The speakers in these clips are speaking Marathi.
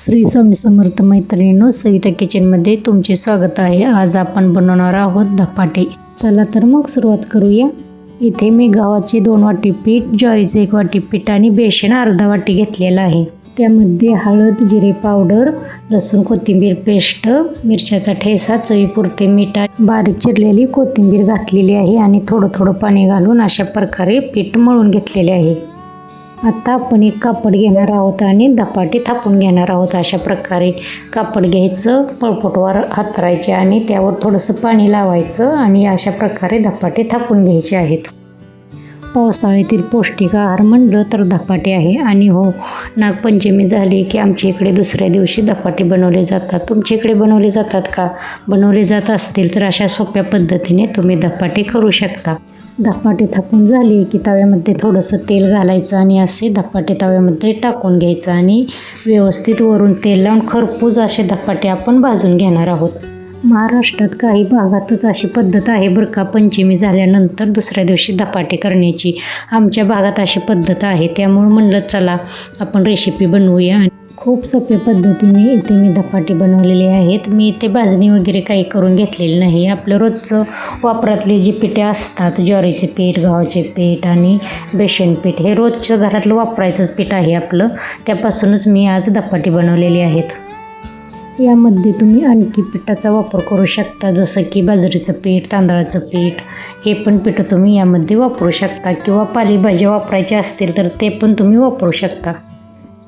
श्री स्वामी समर्थ मैत्रिणींनो, सविता किचनमध्ये तुमचे स्वागत आहे। आज आपण बनवणार आहोत धपाटे। चला तर मग सुरुवात करूया। इथे मी गव्हाचे 2 वाटी पीठ, ज्वारीचे 1 वाटी पीठ आणि बेसन अर्धा वाटी घेतलेला आहे। त्यामध्ये हळद, जिरे पावडर, लसूण कोथिंबीर पेस्ट, मिरच्याचा ठेचा, चवीपुरते मीठ, बारीक चिरलेली कोथिंबीर घातलेली आहे आणि थोडं पाणी घालून अशा प्रकारे पीठ मळून घेतलेले आहे। आता आपण एक कापड घेणार आहोत आणि धपाटे थापून घेणार आहोत। अशा प्रकारे कापड घ्यायचं, पळपुटवर हातरायचे आणि त्यावर थोडंसं पाणी लावायचं आणि अशा प्रकारे धपाटे थापून घ्यायचे आहेत। पावसाळ्यातील पौष्टिक आहार म्हणलं तर धपाटे आहे। आणि हो, नागपंचमी झाली की आमच्या इकडे दुसऱ्या दिवशी धपाटे बनवले जातात। तुमच्या इकडे बनवले जातात का? बनवले जात असतील तर अशा सोप्या पद्धतीने तुम्ही धपाटे करू शकता। धपाटे थापून झाले की तव्यामध्ये थोडंसं तेल घालायचं आणि असे धपाटे तव्यामध्ये टाकून घ्यायचं आणि व्यवस्थित वरून तेल लावून खरपूस असे धपाटे आपण भाजून घेणार आहोत। महाराष्ट्रात काही भागातच अशी पद्धत आहे बरं का, पंचमी झाल्यानंतर दुसऱ्या दिवशी धपाटे करण्याची। आमच्या भागात अशी पद्धत आहे, त्यामुळे म्हणलं चला आपण रेसिपी बनवूया। खूप सोप्या पद्धतीने इथे मी धपाटे बनवलेले आहेत। मी इथे भाजणी वगैरे काही करून घेतलेली नाही। आपलं रोजचं वापरातले जे पिठे असतात, ज्वारीचे पीठ, गव्हाचे पीठ आणि बेसन पीठ, हे रोजचं घरातलं वापरायचंच पीठ आहे आपलं। त्यापासूनच मी आज धपाटे बनवलेले आहेत। यामध्ये तुम्ही आणखी पिठाचा वापर करू शकता, जसं की बाजरीचं पीठ, तांदळाचं पीठ, हे पण पीठ तुम्ही यामध्ये वापरू शकता किंवा पालेभाज्या वापरायचे असतील तर ते पण तुम्ही वापरू शकता।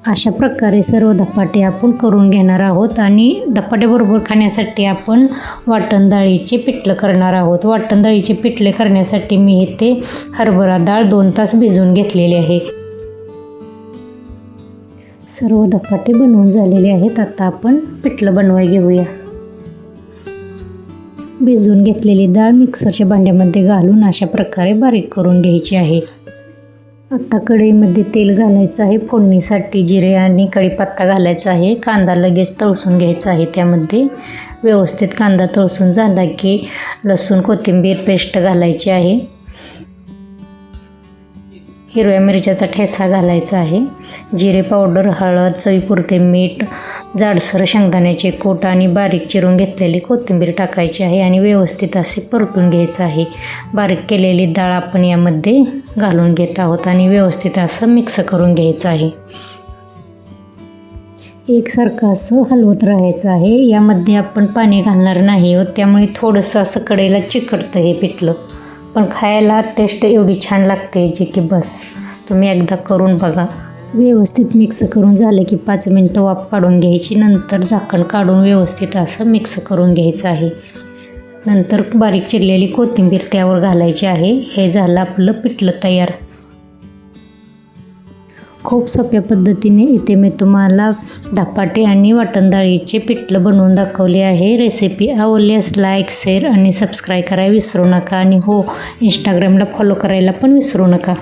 अशा प्रकारे सर्व धपाटे आपण करून घेणार आहोत आणि धपाट्याबरोबर खाण्यासाठी आपण वाटण डाळीचे पिठलं करणार आहोत। वाटण डाळीचे पिठले करण्यासाठी मी इथे हरभरा डाळ 2 तास भिजवून घेतलेली आहे। सर्व धपाटे बनवून झालेले आहेत। आता आपण पिठलं बनवायला घेऊया। भिजवून घेतलेली डाळ मिक्सरच्या भांड्यामध्ये घालून अशा प्रकारे बारीक करून घ्यायची आहे। आता कढईमध्ये तेल घालायचं आहे। फोडणीसाठी जिरे आणि कढीपत्ता घालायचा आहे। कांदा लगेच तळसून घ्यायचा आहे। त्यामध्ये व्यवस्थित कांदा तळसून झाला की लसूण कोथिंबीर पेस्ट घालायची आहे। हिरव्या मिरच्याचा ठेचा घालायचा आहे। जिरे पावडर, हळद, चवीपुरते मीठ, जाडसर शेंगदाण्याचे कूट आणि बारीक चिरून घेतलेली कोथिंबीर टाकायची आहे आणि व्यवस्थित असे परतून घ्यायचं आहे। बारीक केलेली डाळ आपण यामध्ये घालून घेत आहोत आणि व्यवस्थित असं मिक्स करून घ्यायचं आहे। एकसारखं असं हलवत राहायचं आहे। यामध्ये आपण पाणी घालणार नाही आहोत, त्यामुळे थोडंसं असं कढईला चिकटतं हे पिठलं, पण खायला टेस्ट एवढी छान लागते जी की बस, तुम्ही एकदा करून बघा। व्यवस्थित मिक्स करून झालं की 5 मिनटं वाफ काढून घ्यायची। नंतर झाकण काढून व्यवस्थित असं मिक्स करून घ्यायचं आहे। नंतर बारीक चिरलेली कोथिंबीर त्यावर घालायची आहे। हे झालं आपलं पिठलं तयार। खूप सोप्या पद्धतीने इथे मी तुम्हाला धपाटे आणि वाटण डाळीचे पिठलं बनवून दाखवले आहे। रेसिपी आवडल्यास लाईक, शेअर आणि सबस्क्राईब करायला विसरू नका। आणि हो, इंस्टाग्रामला फॉलो करायला पण विसरू नका।